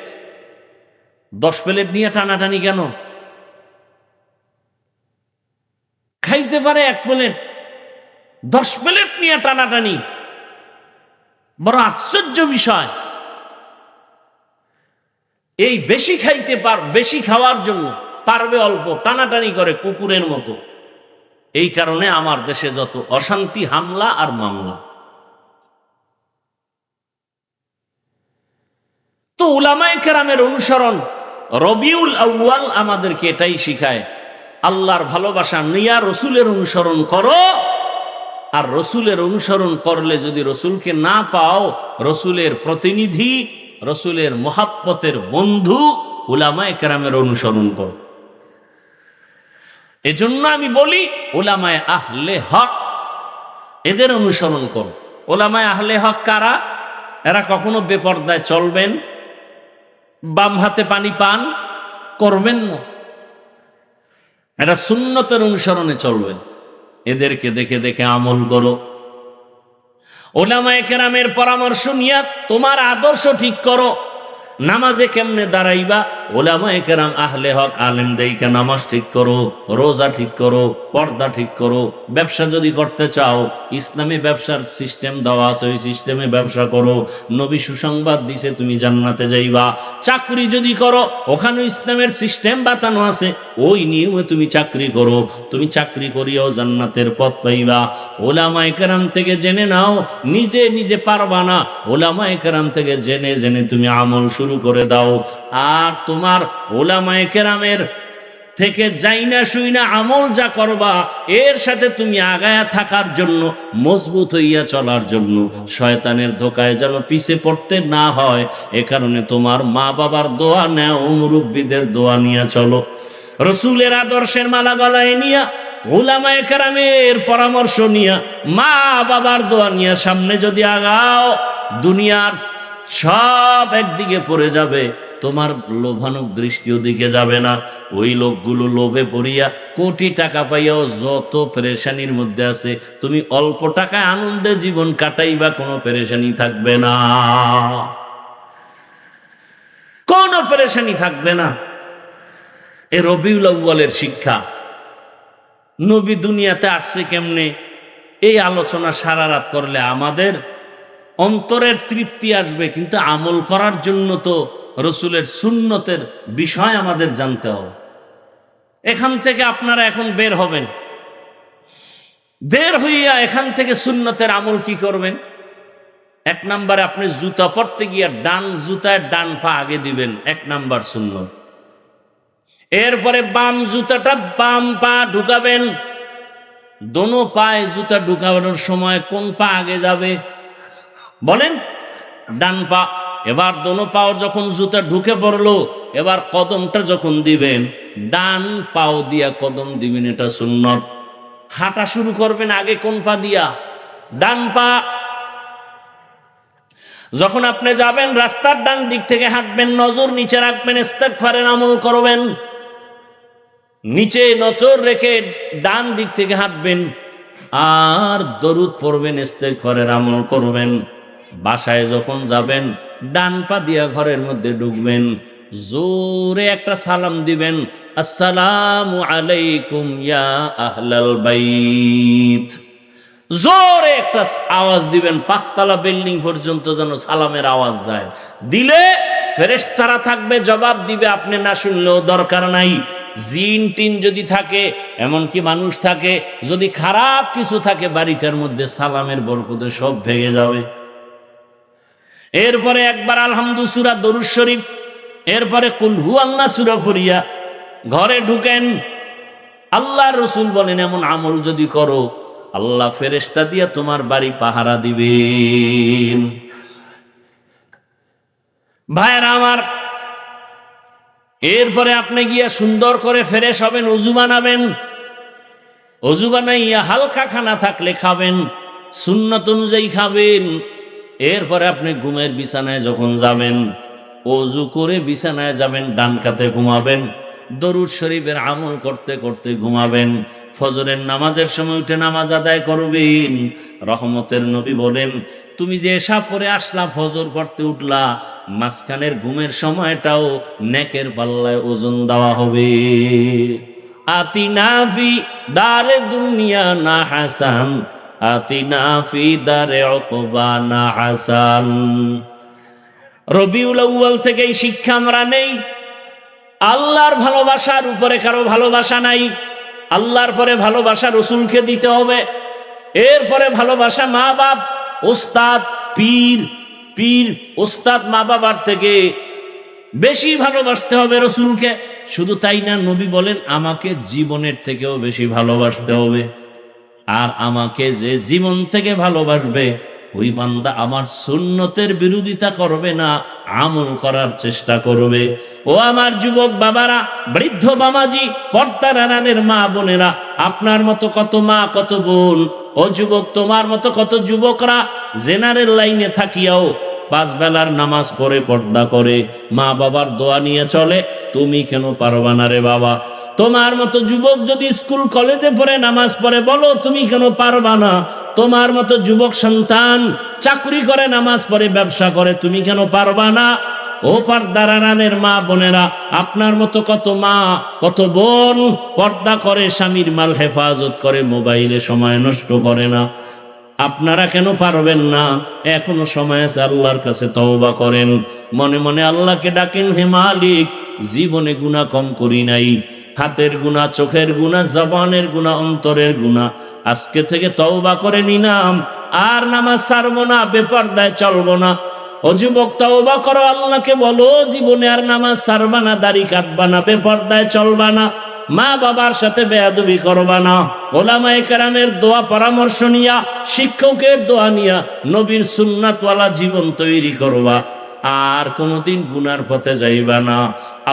10 প্লেট নিয়ে টানাটানি কেন? খাইতে পারে 1 প্লেট, 10 প্লেট নিয়ে টানাটানি, বড় আশ্চর্য বিষয়। এই বেশি খাইতে বেশি খাওয়ার জন্য পারবে অল্প, টানাটানি করে কুকুরের মতো। এই কারণে আমার দেশে যত অশান্তি, হামলা আর মামলা। তো উলামায়ে কেরামের অনুসরণ, রবিউল আউয়াল আমাদেরকে এটাই শিখায়। আল্লাহর ভালোবাসা নিয়া রসুলের অনুসরণ করো। আর রসুলের অনুসরণ করলে যদি রসুলকে না পাও, রসুলের প্রতিনিধি, রসুলের মহাব্বতের বন্ধু উলামায়ে কেরামের অনুসরণ করো। এজন্য আমি বলি উলামায়ে আহলে হক, এদের অনুসরণ করো। উলামায়ে আহলে হক কারা? এরা কখনো বেপরদায় চলবেন, বাম হাতে পানি পান করবেন না, এরা সুন্নতের অনুসরণে চলবেন। এদেরকে দেখে দেখে আমল করো। উলামায়ে কেরামের পরামর্শ নিয়ে তোমার আদর্শ ঠিক করো। নামাজে কেমনে দাঁড়াইবা, উলামায়ে কেরাম আহলে হক আলেম দেইকা নামাজ ঠিক করো, রোজা ঠিক করো, পর্দা ঠিক করো। ব্যবসা যদি করতে চাও, ইসলামী ব্যবসার সিস্টেম দেওয়া আছে, ওই সিস্টেমে ব্যবসা করো। নবী সুসংবাদ দিছে তুমি জান্নাতে যাইবা। চাকরি যদি করো, ওখানে ইসলামের সিস্টেম বাতানো আছে, ওই নিয়মে তুমি চাকরি করো। তুমি চাকরি করিয়াও জান্নাতের পথ পাইবা। উলামায়ে কেরাম থেকে জেনে নাও, নিজে নিজে পারবা না, উলামায়ে কেরাম থেকে জেনে জেনে তুমি আমল শুরু করে দাও। আর তোমার উলামায়ে কেরামের থেকে যাইনা শুইনা আমল যা করবা, এর সাথে তুমি আগায়া থাকার জন্য, মজবুত হইয়া চলার জন্য, শয়তানের ধোকায় যেন পিছে পড়তে না হয়, এ কারণে তোমার মা বাবার দোয়া নেও, মুরব্বীদের দোয়া নিয়ে চলো। রসুলের আদর্শের মালা গলায় নিয়া, উলামায়ে কেরামের পরামর্শ নিয়া, মা বাবার দোয়া নিয়া সামনে যদি আগাও, দুনিয়ার সব একদিকে পড়ে যাবে, তোমার লোভানক দৃষ্টিও দিকে যাবে না। ওই লোকগুলো লোভে পড়িয়া কোটি টাকা পাইয়াও যত পেরেশানির মধ্যে আছে, তুমি অল্প টাকায় আনন্দে জীবন কাটাইবা, কোনো পেরেশানি থাকবে না, কোনো পেরেশানি থাকবে না। এ রবিউল আউয়ালের শিক্ষা। নবী দুনিয়াতে আসছে কেমনে, এই আলোচনা সারা রাত করলে আমাদের অন্তরের তৃপ্তি আসবে, কিন্তু আমল করার জন্য তো রসুলের সুন্নতের বিষয় আমাদের জানতে হবে। এখান থেকে আপনারা এখন বের হবেন, বের হইয়া এখান থেকে সুন্নতের আমল কি করবেন? 1 নম্বরে আপনি জুতা পরতে গিয়া ডান জুতায় ডান পা আগে দিবেন, 1 নাম্বার সুন্নত। এরপরে বাম জুতাটা বাম পা ঢুকাবেন। দোনো পায়ে জুতা ঢুকানোর সময় কোন পা আগে যাবে বলেন? ডান পা। এবার দোনো পাও যখন জুতা ঢুকে পড়লো, এবার কদমটা যখন দিবেন, ডান পাও দিয়া কদম দিবেন, এটা সুন্নত। হাঁটা শুরু করবেন আগে কোন পা দিয়া? ডান পা। যখন আপনি যাবেন রাস্তার ডান দিক থেকে হাঁটবেন, নজর নিচে রাখবেন, ইস্তেগফারের আমল করবেন, নিচে নজর রেখে ডান দিক থেকে হাঁটবেন, আর দরুদ পড়বেন, ইস্তেগফারের আমল করবেন। বাসায় যখন যাবেন ডান পা দিয়া ঘরের মধ্যে ঢুকবেন, জোরে একটা সালাম দিবেন, আসসালামু আলাইকুম ইয়া আহলাল বাইত। জোরে একটা আওয়াজ দিবেন, 5 তলা বিল্ডিং পর্যন্ত যেন সালামের আওয়াজ যায়। দিলে ফেরেশতারা থাকবে, জবাব দিবে, আপনি না শুনলেও দরকার নাই। জিন টিন যদি থাকে, এমনকি মানুষ থাকে, যদি খারাপ কিছু থাকে বাড়িটার মধ্যে, সালামের বরকতে সব ভেঙে যাবে। এরপরে একবার আলহামদু সূরা, দরুদ শরীফ, এরপরে কুল হু আল্লাহ সূরা পড়িয়া ঘরে ঢুকেন। আল্লাহ রসুল বলেন, এমন আমল যদি করো, আল্লাহ ফেরেশতা দিয়া তোমার বাড়ি পাহারা দিবেন। ভাইয়েরা আমার, এরপরে আপনি গিয়া সুন্দর করে ফ্রেশ হবেন, ওযু বানাবেন। ওযু বানাইয়া হালকা খানা থাকলে খাবেন, সুন্নত অনুযায়ী খাবেন। এরপরে আপনি ঘুমের বিছানায় যখন যাবেন, ওযু করে বিছানায় যাবেন, ডান কাতে ঘুমাবেন, দরুদ শরীফের আমল করতে করতে ঘুমাবেন। ফজরের নামাজের সময় উঠে নামাজ আদায় করবেন। রহমতের নবী বলেন, তুমি যে এশা পরে আসলা, ফজর পড়তে উঠলা, মাঝখানের ঘুমের সময়টাও নেকের পাল্লায় ওজন দেওয়া হবে। আতিনা ফি দারে দুনিয়া না হাসান, আতিনা ফি দারে উকবা না হাসান। রবিউল আউয়াল থেকে এই শিক্ষা আমরা নেই, আল্লাহর ভালোবাসার উপরে কারো ভালোবাসা নাই। আল্লাহর পরে ভালোবাসা রসুলকে দিতে হবে। এরপরে ভালোবাসা মা বাপ, ওস্তাদ, পীর, পীর ওস্তাদ মা বাবার থেকে বেশি ভালোবাসতে হবে রসুলকে। শুধু তাই না, নবী বলেন, আমাকে জীবনের থেকেও বেশি ভালোবাসতে হবে। আর আমাকে যে জীবন থেকে ভালোবাসবে, ওই বান্দা আমার সুন্নতের বিরোধিতা করবে না, আমল করার চেষ্টা করবে। ও আমার যুবক বাবারা, বৃদ্ধ বামাজি, পর্দার আড়ালের মা বোনেরা, আপনার মতো কত মা, কত বোন, ও যুবক, তোমার মতো কত যুবকরা জেনারেল লাইনে থাকিয়াও 5 বেলার নামাজ পড়ে, পর্দা করে, মা বাবার দোয়া নিয়ে চলে। তুমি কেন পারবা না রে বাবা? তোমার মতো যুবক যদি স্কুল কলেজে পড়ে নামাজ পড়ে, বলো তুমি কেন পারবা না? তোমার মতো যুবক সন্তান চাকরি করে, নামাজ পড়ে, ব্যবসা করে, তুমি কেন পারবা না? ও পর্দার আড়ালের মা বোনেরা, আপনার মতো কত মা, কত বোন পর্দা করে, স্বামীর মাল হেফাজত করে, মোবাইলে সময় নষ্ট করে না। আপনারা কেন পারবেন না? এখনো সময় আছে, আল্লাহর কাছে তওবা করেন, মনে মনে আল্লাহকে ডাকেন, হে মালিক, জীবনে গুনাহ কম করি নাই, হাতের গুনাহ, চোখের গুনাহ, জবানের গুনাহ, অন্তরের গুনাহ, আজকে থেকে তওবা করে নিলাম, আর নামাজ ছাড়বো না, বেপরদায় চলবো না। ও যুবক, তওবা করো, আল্লাহকে বলো, জীবনে আর নামাজ ছাড়বা না, দাড়ি কাটবা না, বেপরদায় চলবা না, মা বাবার সাথে বেয়াদবি করবা না, ওলামায়ে কেরামের দোয়া পরামর্শ নিয়া, শিক্ষকের দোয়া নিয়া নবীর সুন্নাতওয়ালা জীবন তৈরি করবা, আর কোনোদিন গুনার পথে যাইবা না।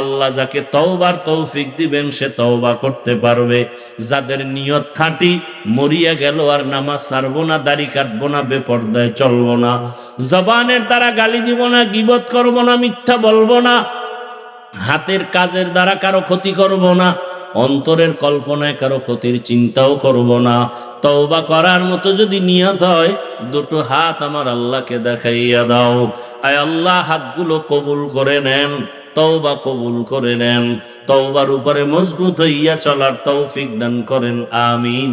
আল্লাহ যাকে তওবার তৌফিক দিবেন, সে তওবা করতে পারবে। যাদের নিয়ত খাঁটি, মরিয়া গেল আর নামাজ ছাড়বো না, দাড়ি কাটবো না, বেপরদায় চলবো না, জবানের দ্বারা গালি দিব না, গীবত করবো না, মিথ্যা বলবো না, হাতের কাজের দ্বারা কারো ক্ষতি করব না, অন্তরের কল্পনায় কারো ক্ষতির চিন্তাও করব না। তওবা করার মতো যদি নিয়ত হয়, 2টো হাত আমার আল্লাহকে দেখাইয়া দাও। আয় আল্লাহ, হাতগুলো কবুল করে নেন, তওবা কবুল করে নেন, তওবার উপরে মজবুত হইয়া চলার তৌফিক দান করেন, আমিন।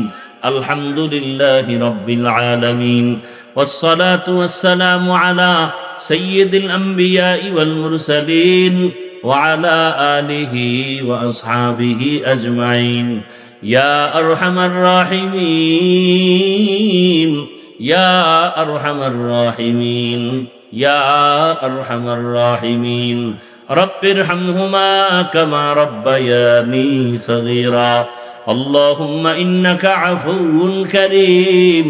আলহামদুলিল্লাহি রাব্বিল আলামিন, ওয়াসসালাতু ওয়াসসালামু আলা সাইয়্যিদিল আমবিয়া ওয়াল মুরসালিন وعلى آله وأصحابه أجمعين يا أرحم الراحمين يا أرحم الراحمين يا أرحم الراحمين رب ارحمهما كما ربياني صغيرا اللهم إنك عفو كريم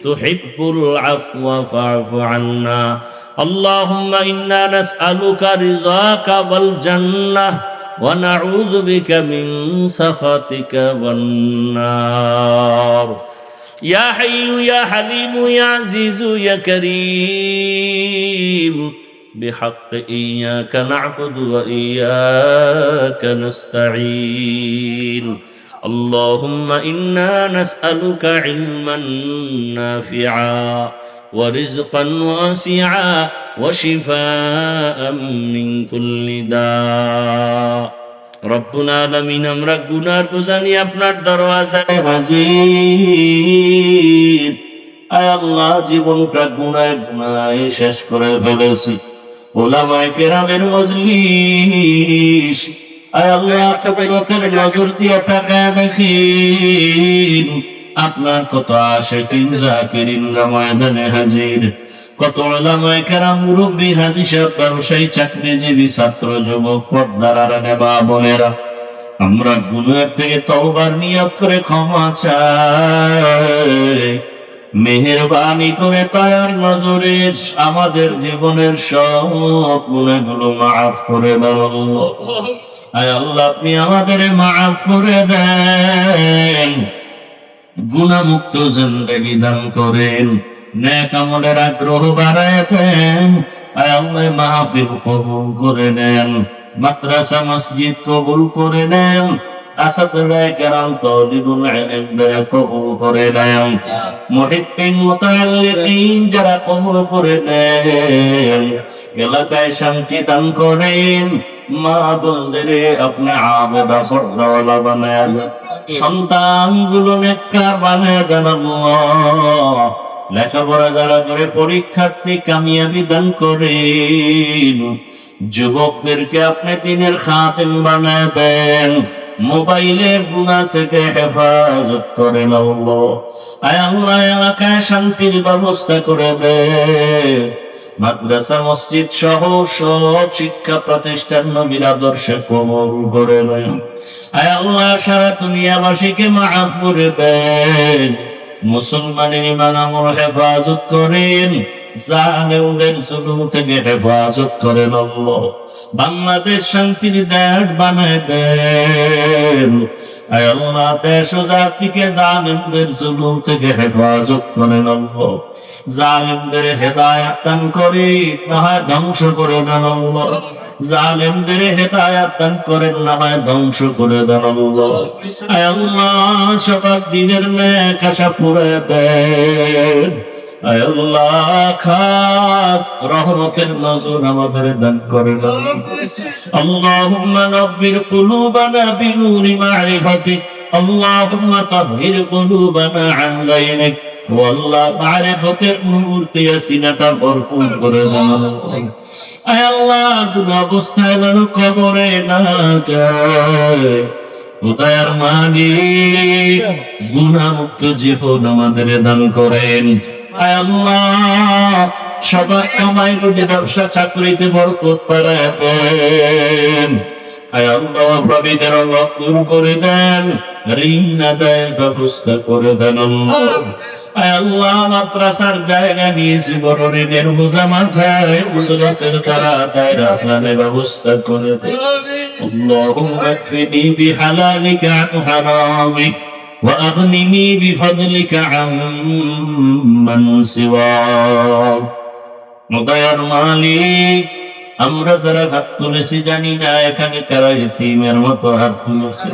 تحب العفو فاعف عنا اللهم إنا نسألك رضاك والجنة ونعوذ بك من سخطك والنار يا حي يا حليم يا عزيز يا كريم بحق إياك نعبد وإياك نستعين اللهم إنا نسألك علما نافعا ورزقا واسعا وشفاء من كل داء ربنا العالمين আমরা গুনার বোঝা নিয়ে আপনার দরওয়াজায় হাজির আয় আল্লাহ জীবনটা গুনায় গুনায় শেষ করে ফেলেছি। ওলামায়ে কেরামের মজলিস আয় আল্লাহ লোকের নজর দিয়ে তাকায় দেখেন আপনার কত আশিকিন জাকিরিনরা ময়দানে হাজির, কত উলামায়ে কেরাম, মুরব্বী, হাজী সাহেব, ব্যবসায়ী, চাকরিজীবী, ছাত্র, যুবক, পর্দার আড়ালে মা বোনেরা, আমরা গুনাহ থেকে তওবার নিয়ত করে ক্ষমা চাই। মেহেরবানি করে তার নজরে আমাদের জীবনের সব গুনাহগুলো মাফ করে দাও। আয় আল্লাহ আপনি আমাদের মাফ করে দেন, গুনাহমুক্ত জিন্দেগি দান করেন, নেক আমলের আগ্রহ বাড়ায় দেন। আয় আল্লাহ মাহফিল কবুল করে নেন, মাদ্রাসা মসজিদ কবুল করে নেন, আসাতিজায়ে কেরাম তালিবুল ইলমদের কবুল করে নেন, মুহিব্বিন মুতাআল্লিকিন যারা কবুল করে নেন, এলাকায় শান্তি দান করেন, মা বোনদের আপনি আবেদা ফরদাওয়ালা বানায় দেন, সন্তানগুলো নেককার বানায় দেন আল্লাহ। লেখাপড়া যারা করে পরীক্ষার্থী কামিয়াবি দান করেন, যুবকদেরকে আপনি দিনের খাদেম বানায় দেন, মোবাইলের গুনাহ থেকে হেফাজত করেন আল্লাহ। আয় আল্লাহ এলাকায় শান্তির ব্যবস্থা করে দেন, মাদ্রাসা মসজিদ সহ সব শিক্ষা প্রতিষ্ঠান নবীর আদর্শে কবুল করে নেন। আয় আল্লাহ সারা দুনিয়াবাসীকে মাফ করে দেন, মুসলমানের ঈমান আমল হেফাজত করেন, জালেমদের জুলুম থেকে হেফাজত করেন আল্লাহ। বাংলাদেশ শান্তির দেশ বানায় দেন। আয় আল্লাহ দেশ ও জাতিকে জালেমদের জুলুম থেকে হেফাজত করেন আল্লাহ। জালেমদের হেদায়েত দান করে না হয় ধ্বংস করে দেন আল্লাহ। জালেমদের হেদায়েত দান করেন না হয় ধ্বংস করে দেন আল্লাহ। আয় আল্লাহ সবার দিনের নেক আশা পুরে দেন। আয় আল্লাহ খাস রহমতের নজর আমাদের দান করেন। আল্লাহুম্মা নব্বির কুলুবানা বিনুরি মারিফাতিক, আল্লাহুম্মা তাহহির কুলুবানা আন গায়রিক। ও আল্লাহ মারিফতের নূর দিয়ে সিনাটা ভরপুর করে দেন। আয় আল্লাহ কোন অবস্থায় যেন কবরে না যায়। উদয়ের মালিক গুনাহমুক্ত জীবন আমাদের দান করেন। আয় আল্লাহ সবার কামাই রুজি ব্যবসা চাকরিতে বরকত বাড়ায় দেন। আয় আল্লাহ প্রবীদের অভাব দূর করে দেন, ঋণ আদায়ের ব্যবস্থা করে দেন। আয় আল্লাহ মাদ্রাসার জায়গা নিয়েছি, বড় ঋণের বোঝা মাথায়, কুদরতের দ্বারা আদায়ের আসানের ব্যবস্থা করে দেন। আল্লাহুম্মা কফিনি বিহালালিকা আন হারামিক وأغنني بفضلك عمن سواك। মুদায়ার মালিক আমরা যারা হাত তুলেছি জানি না এখানে কারা ইতিমের মতো হাত তুলেছে।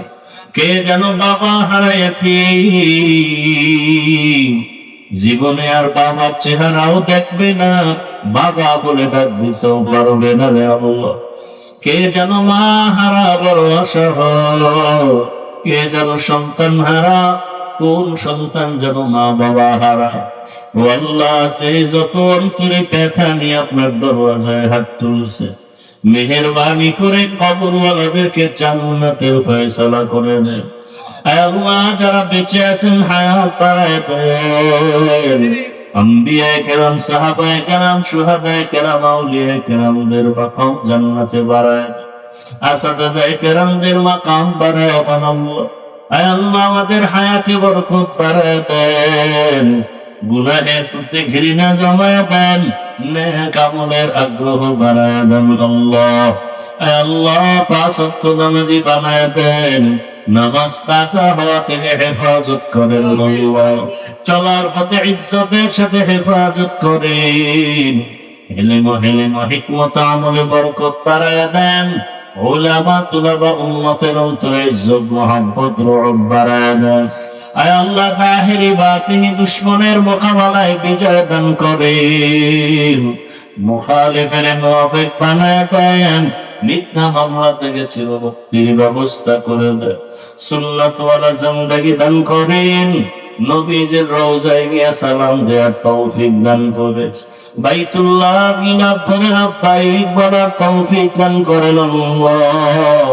কে যেন বাবা হারায় ইতিম, জীবনে আর বাবার চেহারাও দেখবে না, বাবা বলে ডাক দিতেও পারবে না রে আল্লাহ। কে যেন মা হারা বড় অসহায়, কে যেন সন্তান হারা, কোন সন্তান যেন মা বাবা হারা। ও আল্লাহ সেই যত অন্তরে ব্যথা নিয়ে আপনার দরওয়াজায় হাত তুলছে, মেহেরবানি করে কবরওয়ালাদেরকে জান্নাতের ফয়সালা করে দেন। আয় আল্লাহ যারা বেঁচে আছেন হায়াত বাড়ায় দেন। আম্বিয়ায়ে কেরাম, সাহাবায়ে কেরাম, শুহাদায়ে কেরাম, আউলিয়ায়ে কেরামদের মাকাম জান্নাতে বাড়ায় দেন। আসাতিজায়ে কেরামদের মাকাম বাড়ায় দেন আল্লাহ। আয় আল্লাহ আমাদের হায়াতে বরকত বাড়ায় দেন, গুনাহের প্রতি ঘৃণা জমায় দেন, নেক আমলের আগ্রহ বাড়ায় দেন আল্লাহ। আয় আল্লাহ পাঁচ ওয়াক্ত নামাজি বানায় দেন, নামাজ কাজা হওয়া থেকে হেফাজত করেন আল্লাহ। চলার পথে ইজ্জতের সাথে হেফাজত করেন, ইলম ও হিকমত আমলে বরকত বাড়ায় দেন। উলামা তুলাবা উম্মতের অন্তরে ইজ্জত মুহাব্বত রুহ বাড়ায় দেন। আয় আল্লাহ জাহিরি বাতিনি দুশমনের মোকাবেলায় বিজয় দান করেন, মুখালিফের মুওয়াফিক বানায় দেন, মিথ্যা মামলা থেকে চিরমুক্তির ব্যবস্থা করে দেন, সুন্নাতওয়ালা জিন্দেগি দান করেন, নবীজির রওজায় গিয়া সালাম দেওয়ার তৌফিক দান করে, বাইতুল্লাহ মিনা করেন তাইফ বলার তৌফিক দান করেন আল্লাহ।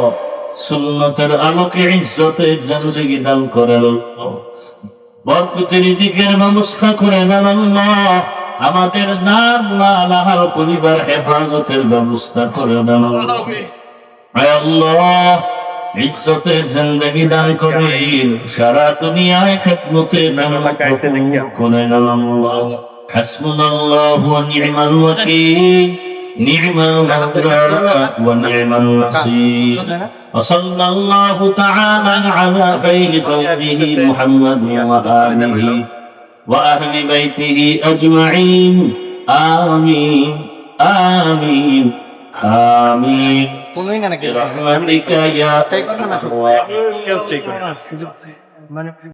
সুন্নতের আলোকে ইজ্জতের জিন্দেগি দান করেন আল্লাহ। বরকতের রিজিকের ব্যবস্থা করে দেন আল্লাহ। আমাদের জান মাল আহার পরিবার হেফাজতের ব্যবস্থা করে দেন আল্লাহ। আয় আল্লাহ, ইজ্জতের জিন্দেগি দান করেন, সারা দুনিয়ায় খিদমতের নাম করেন আল্লাহ। হাসবুনাল্লাহু ওয়া নি'মাল ওয়াকিল, নি'মাল মাওলা ওয়া নি'মাল নাসীর। وصلى الله تعالى على خير خلقه محمد وآله وأهل بيته أجمعين آمين آمين آمين برحمتك يا